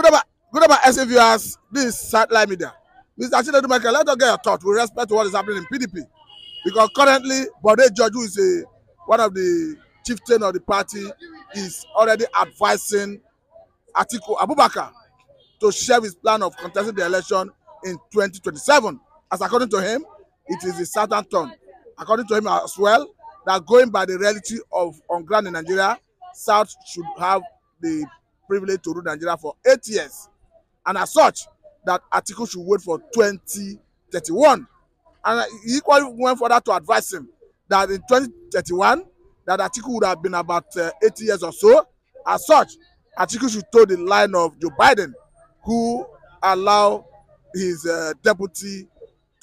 Good about SC viewers. This is Satellite Media. Mr. Chinedu Michael, let us get your thought with respect to what is happening in PDP. Because currently, Bode George, who is one of the chieftain of the party, is already advising Atiku Abubakar to share his plan of contesting the election in 2027. As according to him, it is a certain turn. According to him as well, that going by the reality of on ground in Nigeria, South should have the privilege to rule Nigeria for 8 years. And as such, that Atiku should wait for 2031. And he equally went further to advise him that in 2031, that Atiku would have been about 80 years or so. As such, Atiku should toe the line of Joe Biden, who allow his deputy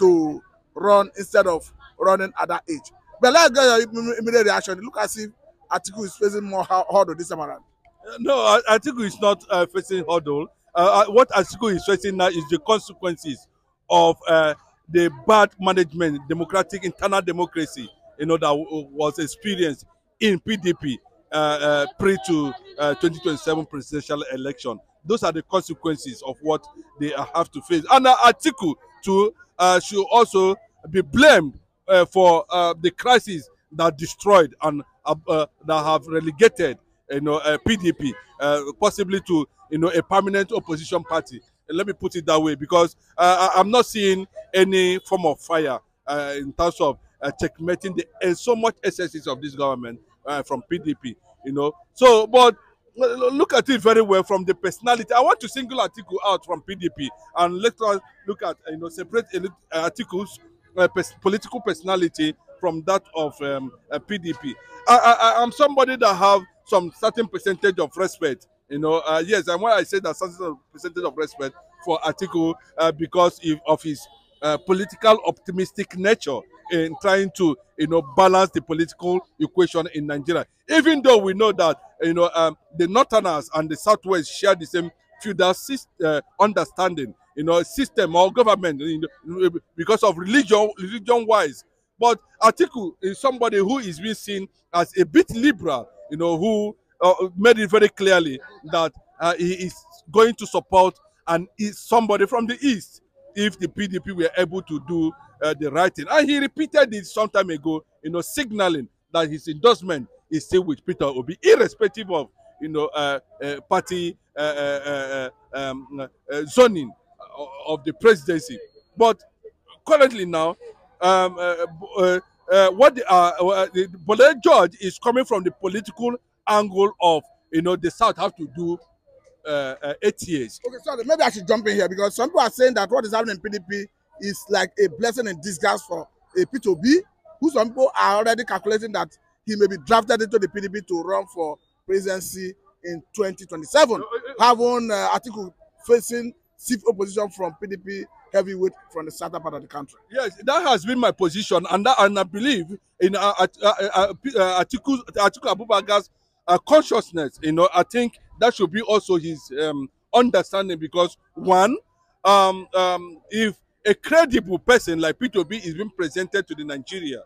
to run instead of running at that age. But let's get your immediate reaction. It looks as if Atiku is facing more hurdle this time around. No, Atiku is not facing hurdle. What Atiku is facing now is the consequences of the bad management, internal democracy, that was experienced in PDP pre to 2027 presidential election. Those are the consequences of what they have to face. And Atiku too should also be blamed for the crisis that destroyed and that have relegated PDP possibly to a permanent opposition party. Let me put it that way, because I'm not seeing any form of fire in terms of checkmating so much excesses of this government from PDP. So but look at it very well from the personality. I want to single Atiku out from PDP and let us look at separate Atiku's political personality from that of PDP. I'm somebody that have some certain percentage of respect. Yes, and when I say that certain percentage of respect for Atiku because of his political optimistic nature in trying to balance the political equation in Nigeria. Even though we know that the Northerners and the Southwest share the same feudal understanding, system or government because of religion-wise. But Atiku is somebody who is being seen as a bit liberal, who made it very clearly that he is going to support and is somebody from the East if the PDP were able to do the right thing. And he repeated it some time ago, signaling that his endorsement is still with Peter Obi, irrespective of, party zoning of the presidency. But currently now, what the Bode George is coming from the political angle of the South have to do 8 years. Okay, sorry, maybe I should jump in here because some people are saying that what is happening in PDP is like a blessing in disguise for a P2B, who some people are already calculating that he may be drafted into the PDP to run for presidency in 2027, having Atiku facing stiff opposition from PDP heavyweight from the southern part of the country. Yes, that has been my position, and I believe in Atiku Abubakar's consciousness. I think that should be also his understanding, because one, if a credible person like P2B is being presented to the Nigeria,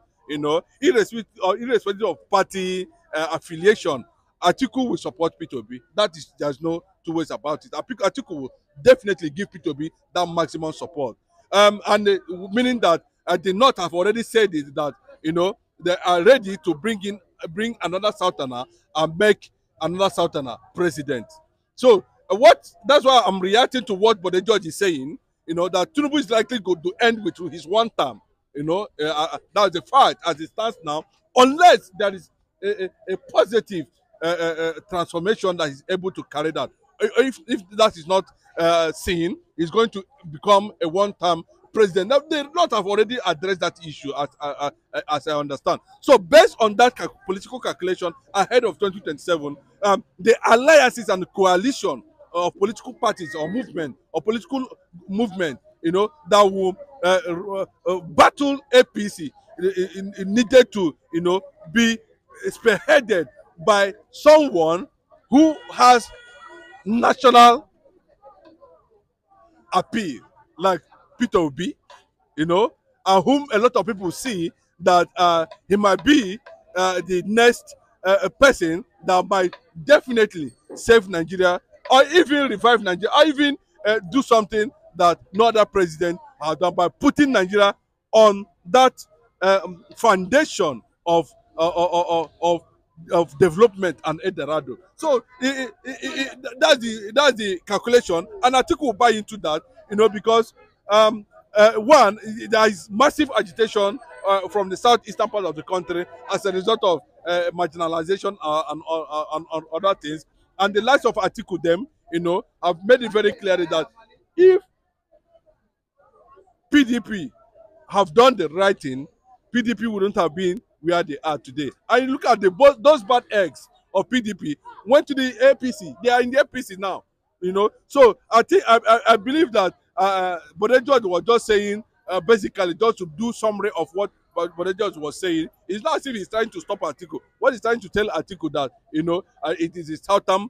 irrespective of party affiliation, Atiku will support P2B. There's no two ways about it. Atiku will definitely give P2B that maximum support. Meaning that the North have already said it, that they are ready to bring another Southerner and make another Southerner president. So that's why I'm reacting to what Bode George is saying. That Tinubu is likely going to end with his one term. That's the fact as it stands now, unless there is a positive transformation that is able to carry that. If that is not seen, he's going to become a one-term president. Now, they not have already addressed that issue, as I understand. So, based on that political calculation ahead of 2027, the alliances and the coalition of political parties or political movement, that will battle APC, needed to, be spearheaded by someone who has national appeal, like Peter Obi, and whom a lot of people see that he might be the next person that might definitely save Nigeria or even revive Nigeria, or even do something that no other president has done by putting Nigeria on that foundation of development and Eldorado. So that's the calculation, and Atiku will buy into that, because one, there is massive agitation from the southeastern part of the country as a result of marginalization and other things, and the likes of Atiku them, have made it very clear that if PDP have done the right thing, PDP wouldn't have been where they are today. And you look at those bad eggs of PDP went to the APC. They are in the APC now. So I believe that Bode George was just saying, basically just to do summary of what Bode George was saying. It's not as if he's trying to stop Atiku. What he's trying to tell Atiku that it is his southern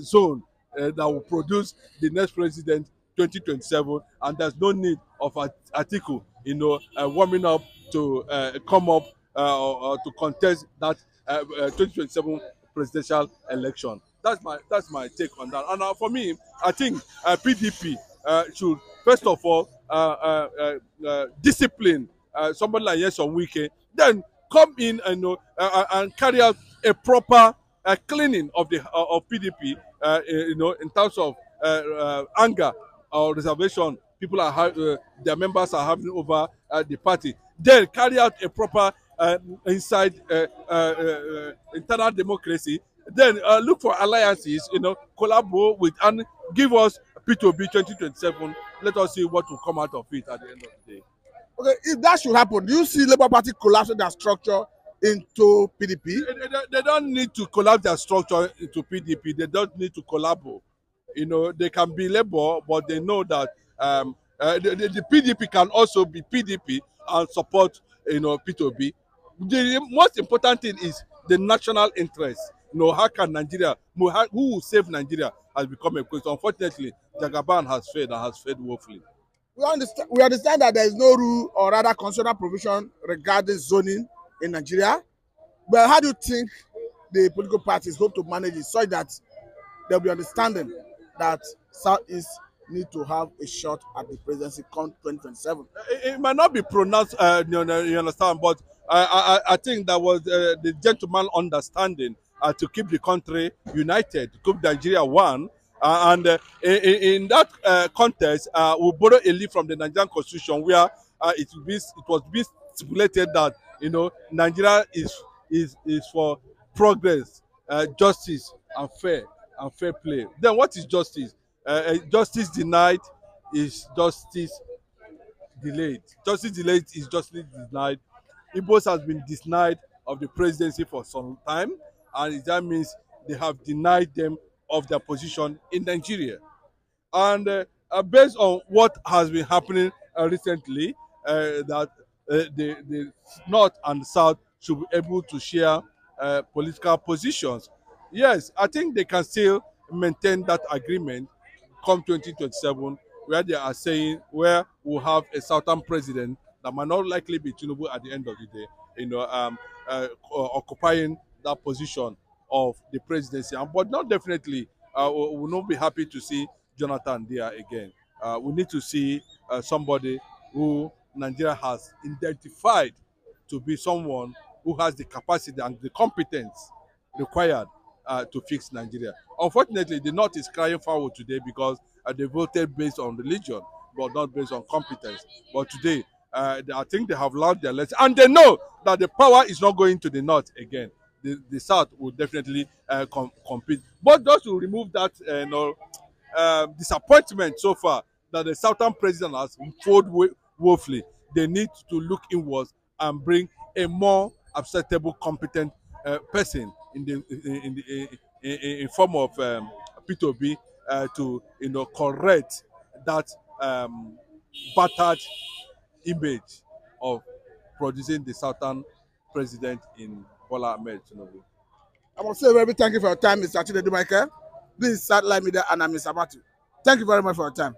zone that will produce the next president 2027, and there's no need of Atiku, warming up to come up or to contest that 2027 presidential election. That's my take on that. And for me, I think PDP should first of all discipline somebody like Nyesom Wike, then come in and carry out a proper cleaning of PDP, in terms of anger or reservation people their members are having over the party. Then carry out a proper inside internal democracy. Then look for alliances, collaborate with and give us P2B 2027. Let us see what will come out of it at the end of the day. Okay, if that should happen, do you see Labour Party collapsing their structure into PDP? They don't need to collapse their structure into PDP. They don't need to collaborate. They can be Labour, but they know that the PDP can also be PDP and support P2B. The most important thing is the national interest. How can Nigeria, who will save Nigeria, has become a question. Unfortunately, Jagaban has failed and has failed woefully. We understand that there is no rule or rather constitutional provision regarding zoning in Nigeria. But how do you think the political parties hope to manage it so that there will be understanding that Southeast need to have a shot at the presidency come 2027? It might not be pronounced, you understand, but I think that was the gentleman understanding to keep the country united, to keep Nigeria one. And in that context, we borrow a leaf from the Nigerian Constitution where it was being stipulated that Nigeria is for progress, justice, and fair play. Then what is justice? Justice denied is justice delayed. Justice delayed is justice denied. Igbos has been denied of the presidency for some time, and that means they have denied them of their position in Nigeria. And based on what has been happening recently, that the North and the South should be able to share political positions. Yes, I think they can still maintain that agreement come 2027, where they are saying where we'll have a Southern president that might not likely be Tinubu at the end of the day, occupying that position of the presidency. But not definitely, we will not be happy to see Jonathan there again. We need to see somebody who Nigeria has identified to be someone who has the capacity and the competence required to fix Nigeria. Unfortunately, the North is crying foul today because they voted based on religion, but not based on competence. But today, I think they have learned their lesson, and they know that the power is not going to the North again. The South will definitely compete. But just to remove that disappointment so far that the Southern president has failed woefully, they need to look inwards and bring a more acceptable, competent person in form of P2B to correct that battered image of producing the Southern president in Bola Ahmed Tinubu. I must say very thank you for your time, Mr. Chinedu Michael. This is Satellite Media and I'm Mr. Batu. Thank you very much for your time.